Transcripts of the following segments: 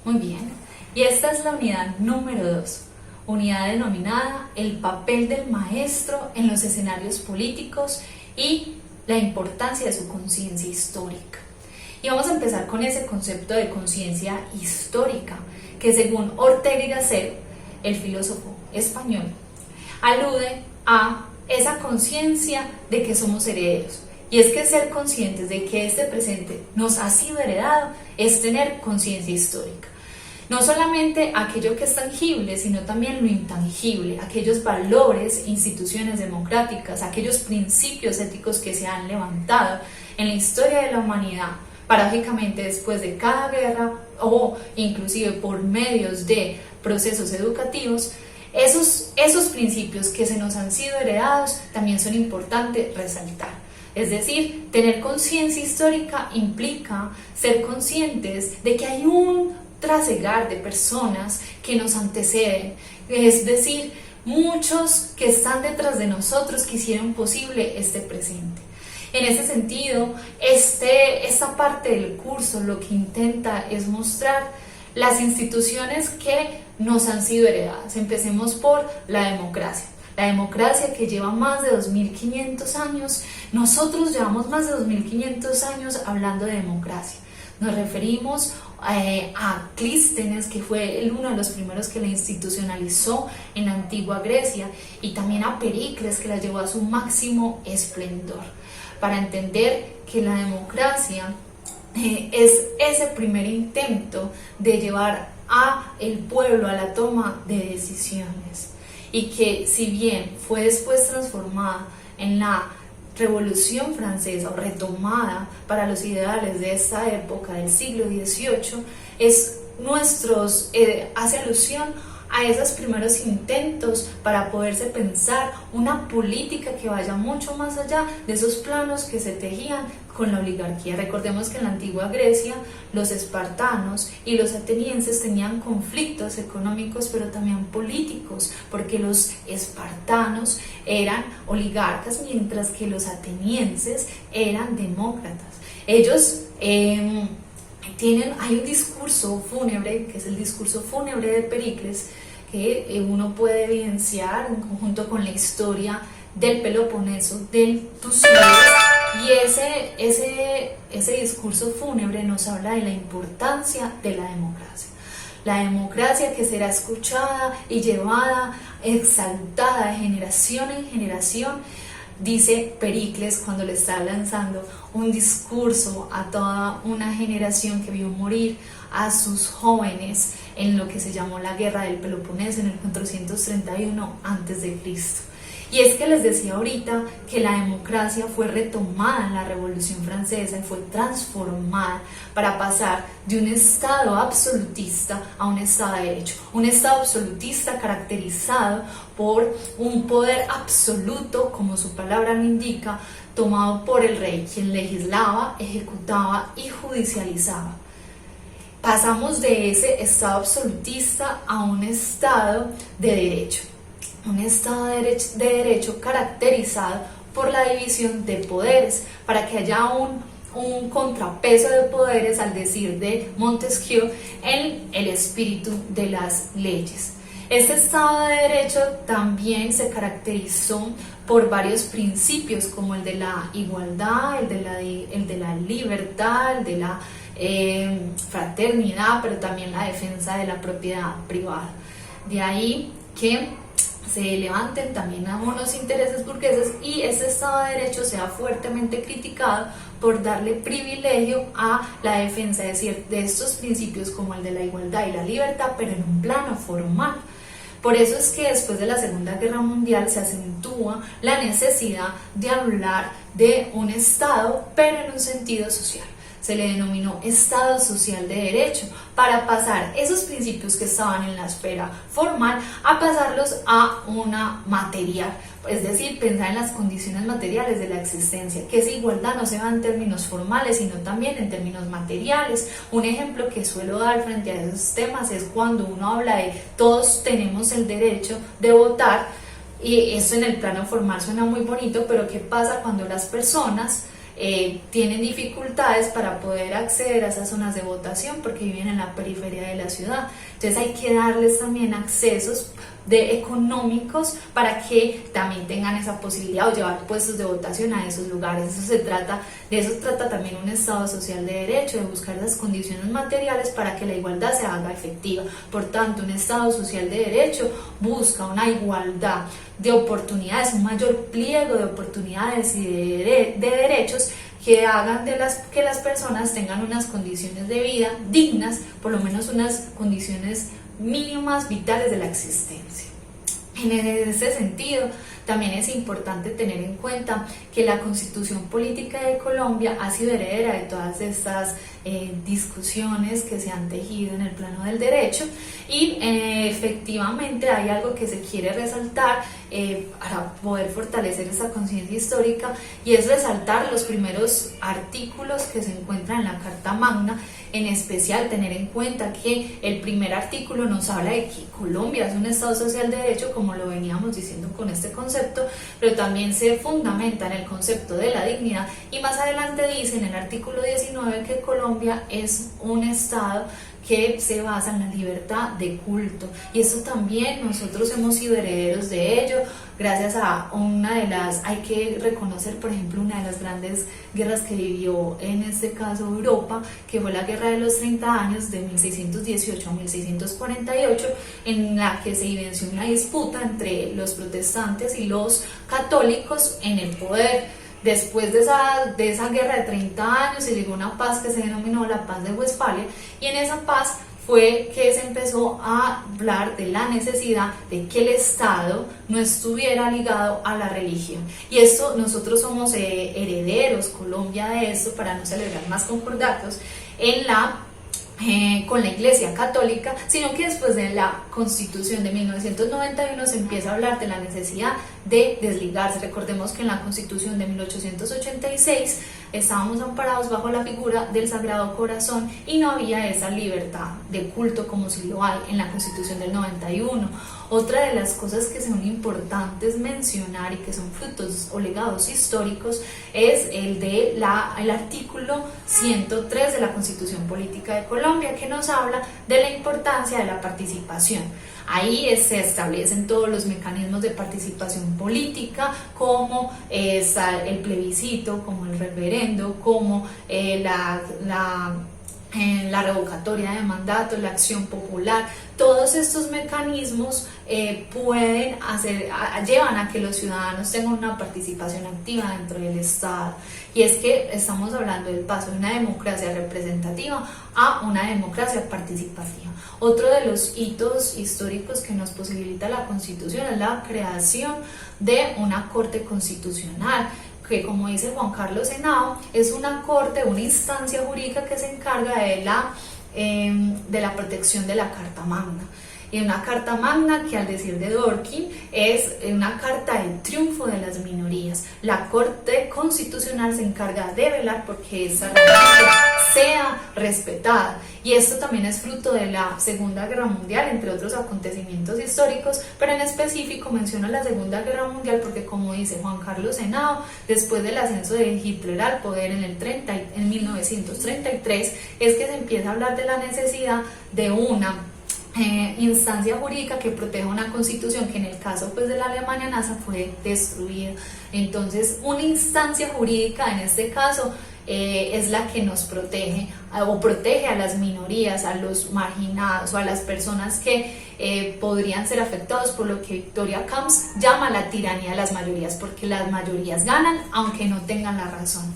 Muy bien, y esta es la unidad número 2, unidad denominada el papel del maestro en los escenarios políticos y la importancia de su conciencia histórica. Y vamos a empezar con ese concepto de conciencia histórica, que según Ortega y Gasset, el filósofo español, alude a esa conciencia de que somos herederos. Y es que ser conscientes de que este presente nos ha sido heredado es tener conciencia histórica. No solamente aquello que es tangible, sino también lo intangible, aquellos valores, instituciones democráticas, aquellos principios éticos que se han levantado en la historia de la humanidad, paradójicamente después de cada guerra o inclusive por medios de procesos educativos. Esos principios que se nos han sido heredados también son importantes resaltar. Es decir, tener conciencia histórica implica ser conscientes de que hay un trasegar de personas que nos anteceden, es decir, muchos que están detrás de nosotros que hicieron posible este presente. En ese sentido, esta parte del curso lo que intenta es mostrar las instituciones que nos han sido heredadas. Empecemos por la democracia. La democracia que lleva más de 2500 años, nosotros llevamos más de 2500 años hablando de democracia. Nos referimos a Clístenes, que fue uno de los primeros que la institucionalizó en la antigua Grecia, y también a Pericles, que la llevó a su máximo esplendor, para entender que la democracia es ese primer intento de llevar a el pueblo a la toma de decisiones, y que si bien fue después transformada en la Revolución Francesa o retomada para los ideales de esta época del siglo XVIII, hace alusión a esos primeros intentos para poderse pensar una política que vaya mucho más allá de esos planos que se tejían con la oligarquía. Recordemos que en la antigua Grecia los espartanos y los atenienses tenían conflictos económicos pero también políticos, porque los espartanos eran oligarcas mientras que los atenienses eran demócratas. Ellos hay un discurso fúnebre, que es el discurso fúnebre de Pericles, que uno puede evidenciar en conjunto con la historia del Peloponeso, del Tucídides, y ese discurso fúnebre nos habla de la importancia de la democracia. La democracia que será escuchada y llevada, exaltada de generación en generación, dice Pericles cuando le está lanzando un discurso a toda una generación que vio morir a sus jóvenes en lo que se llamó la Guerra del Peloponeso en el 431 a.C. Y es que les decía ahorita que la democracia fue retomada en la Revolución Francesa y fue transformada para pasar de un estado absolutista a un estado de derecho. Un estado absolutista caracterizado por un poder absoluto, como su palabra lo indica, tomado por el rey, quien legislaba, ejecutaba y judicializaba. Pasamos de ese estado absolutista a un estado de derecho. Un estado de derecho caracterizado por la división de poderes, para que haya un contrapeso de poderes, al decir de Montesquieu, en el espíritu de las leyes. Este estado de derecho también se caracterizó por varios principios, como el de la igualdad, el de la libertad, el de la fraternidad, pero también la defensa de la propiedad privada. De ahí que se levanten también algunos intereses burgueses y este Estado de Derecho sea fuertemente criticado por darle privilegio a la defensa, es decir, de estos principios como el de la igualdad y la libertad, pero en un plano formal. Por eso es que después de la Segunda Guerra Mundial se acentúa la necesidad de hablar de un Estado, pero en un sentido social. Se le denominó Estado Social de Derecho, para pasar esos principios que estaban en la esfera formal a pasarlos a una material, es decir, pensar en las condiciones materiales de la existencia, que esa igualdad no se va en términos formales, sino también en términos materiales. Un ejemplo que suelo dar frente a esos temas es cuando uno habla de todos tenemos el derecho de votar, y eso en el plano formal suena muy bonito, pero ¿qué pasa cuando las personas tienen dificultades para poder acceder a esas zonas de votación porque viven en la periferia de la ciudad. Entonces hay que darles también accesos económicos para que también tengan esa posibilidad o llevar puestos de votación a esos lugares. De eso trata también un Estado social de derecho, de buscar las condiciones materiales para que la igualdad se haga efectiva. Por tanto, un Estado social de derecho busca una igualdad de oportunidades, un mayor pliego de oportunidades y de derechos que hagan que las personas tengan unas condiciones de vida dignas, por lo menos unas condiciones mínimas vitales de la existencia. En ese sentido, también es importante tener en cuenta que la Constitución Política de Colombia ha sido heredera de todas estas discusiones que se han tejido en el plano del derecho y efectivamente hay algo que se quiere resaltar para poder fortalecer esa conciencia histórica, y es resaltar los primeros artículos que se encuentran en la Carta Magna. En especial tener en cuenta que el primer artículo nos habla de que Colombia es un Estado social de derecho, como lo veníamos diciendo con este concepto, pero también se fundamenta en el concepto de la dignidad, y más adelante dice en el artículo 19 que Colombia es un Estado que se basa en la libertad de culto, y eso también nosotros hemos sido herederos de ello gracias a hay que reconocer por ejemplo una de las grandes guerras que vivió en este caso Europa, que fue la Guerra de los 30 años de 1618 a 1648, en la que se vivenció una disputa entre los protestantes y los católicos en el poder. Después de esa guerra de 30 años se llegó a una paz que se denominó la Paz de Westfalia, y en esa paz fue que se empezó a hablar de la necesidad de que el Estado no estuviera ligado a la religión. Y esto nosotros somos herederos, Colombia, de esto, para no celebrar más concordatos con la Iglesia Católica, sino que después de la Constitución de 1991 se empieza a hablar de la necesidad de desligarse. Recordemos que en la Constitución de 1886 estábamos amparados bajo la figura del Sagrado Corazón y no había esa libertad de culto como si lo hay en la Constitución del 91. Otra de las cosas que son importantes mencionar y que son frutos o legados históricos es el artículo 103 de la Constitución Política de Colombia, que nos habla de la importancia de la participación. Ahí se establecen todos los mecanismos de participación política, como el plebiscito, como el referendo, como la revocatoria de mandato, la acción popular. Todos estos mecanismos llevan a que los ciudadanos tengan una participación activa dentro del Estado, y es que estamos hablando del paso de una democracia representativa a una democracia participativa. Otro de los hitos históricos que nos posibilita la Constitución es la creación de una Corte Constitucional, que, como dice Juan Carlos Henao, es una corte, una instancia jurídica que se encarga de la protección de la Carta Magna. Y una Carta Magna que, al decir de Dworkin, es una carta de triunfo de las minorías. La Corte Constitucional se encarga de velar porque esa sea respetada, y esto también es fruto de la Segunda Guerra Mundial, entre otros acontecimientos históricos, pero en específico menciono la Segunda Guerra Mundial porque, como dice Juan Carlos Henao, después del ascenso de Hitler al poder en 1933 es que se empieza a hablar de la necesidad de una instancia jurídica que proteja una constitución que en el caso pues de la Alemania nazi fue destruida. Entonces una instancia jurídica en este caso es la que nos protege o protege a las minorías, a los marginados o a las personas que podrían ser afectados por lo que Victoria Camps llama la tiranía de las mayorías, porque las mayorías ganan aunque no tengan la razón.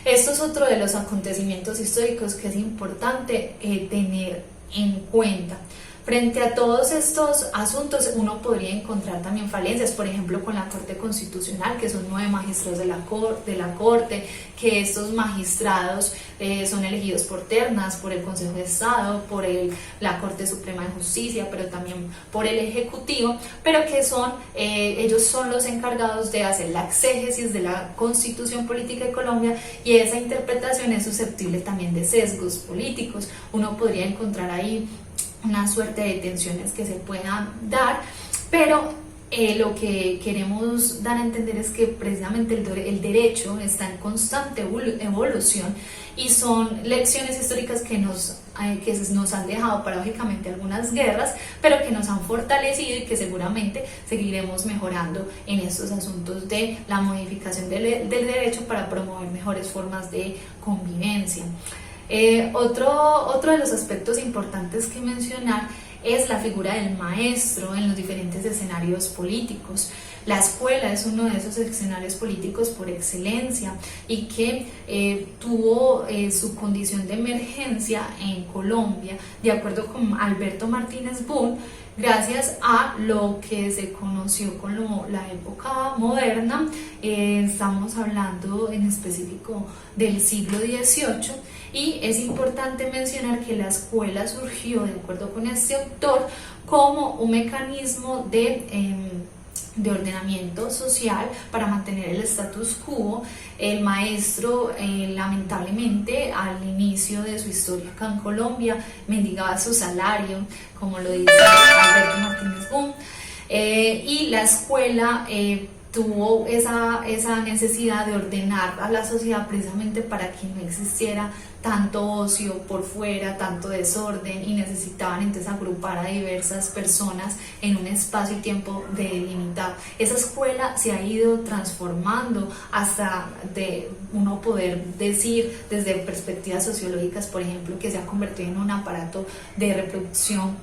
Esto es otro de los acontecimientos históricos que es importante tener en cuenta. Frente a todos estos asuntos uno podría encontrar también falencias, por ejemplo con la Corte Constitucional, que son 9 magistrados de la Corte, que estos magistrados son elegidos por ternas, por el Consejo de Estado, por la Corte Suprema de Justicia, pero también por el Ejecutivo, pero que ellos son los encargados de hacer la exégesis de la Constitución Política de Colombia, y esa interpretación es susceptible también de sesgos políticos. Uno podría encontrar ahí una suerte de tensiones que se puedan dar, pero lo que queremos dar a entender es que precisamente el derecho está en constante evolución y son lecciones históricas que nos han dejado paradójicamente algunas guerras, pero que nos han fortalecido y que seguramente seguiremos mejorando en estos asuntos de la modificación del derecho para promover mejores formas de convivencia. Otro de los aspectos importantes que mencionar es la figura del maestro en los diferentes escenarios políticos. La escuela es uno de esos escenarios políticos por excelencia y que tuvo su condición de emergencia en Colombia, de acuerdo con Alberto Martínez Boone, gracias a lo que se conoció como la época moderna. Estamos hablando en específico del siglo XVIII, y es importante mencionar que la escuela surgió, de acuerdo con este autor, como un mecanismo de ordenamiento social para mantener el status quo. El maestro, lamentablemente, al inicio de su historia acá en Colombia, mendigaba su salario, como lo dice Alberto Martínez Boone, y la escuela tuvo esa necesidad de ordenar a la sociedad precisamente para que no existiera tanto ocio por fuera, tanto desorden, y necesitaban entonces agrupar a diversas personas en un espacio y tiempo delimitado. Esa escuela se ha ido transformando hasta de uno poder decir desde perspectivas sociológicas, por ejemplo, que se ha convertido en un aparato de reproducción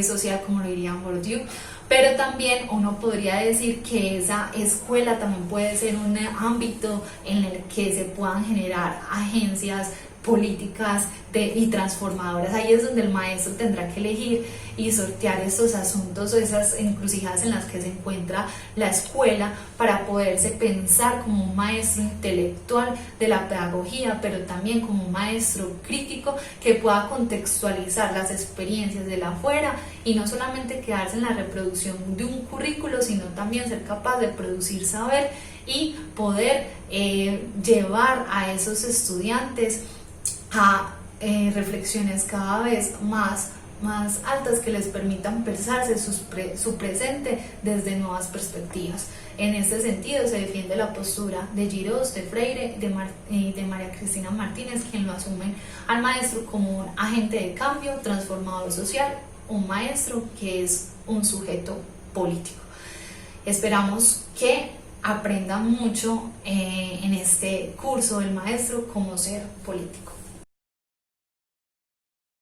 social, como lo diría Bourdieu. Pero también uno podría decir que esa escuela también puede ser un ámbito en el que se puedan generar agencias políticas y transformadoras. Ahí es donde el maestro tendrá que elegir y sortear estos asuntos o esas encrucijadas en las que se encuentra la escuela para poderse pensar como un maestro intelectual de la pedagogía, pero también como un maestro crítico que pueda contextualizar las experiencias de la afuera y no solamente quedarse en la reproducción de un currículo, sino también ser capaz de producir saber y poder llevar a esos estudiantes a reflexiones cada vez más altas que les permitan pensarse su presente desde nuevas perspectivas. En este sentido se defiende la postura de Girós, de Freire y de María Cristina Martínez, quien lo asume al maestro como un agente de cambio, transformador social, un maestro que es un sujeto político. Esperamos que aprendan mucho en este curso del maestro cómo ser político.